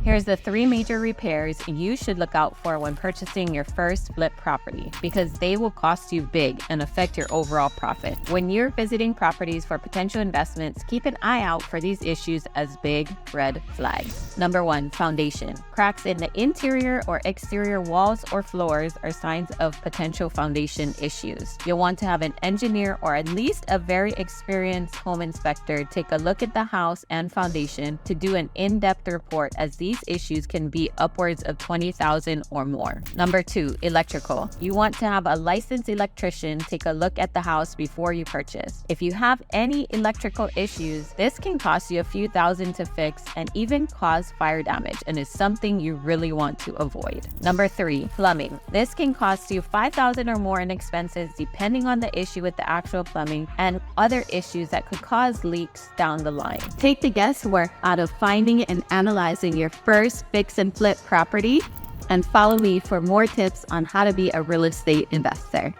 Here's the 3 major repairs you should look out for when purchasing your first flip property, because they will cost you big and affect your overall profit. When you're visiting properties for potential investments, keep an eye out for these issues as big red flags. Number 1, foundation. Cracks in the interior or exterior walls or floors are signs of potential foundation issues. You'll want to have an engineer or at least a very experienced home inspector take a look at the house and foundation to do an in-depth report, as these issues can be upwards of $20,000 or more. Number 2, electrical. You want to have a licensed electrician take a look at the house before you purchase. If you have any electrical issues, this can cost you a few thousand to fix and even cause fire damage, and is something you really want to avoid. Number 3, plumbing. This can cost you $5,000 or more in expenses depending on the issue with the actual plumbing and other issues that could cause leaks down the line. Take the guesswork out of finding and analyzing your first fix and flip property, and follow me for more tips on how to be a real estate investor.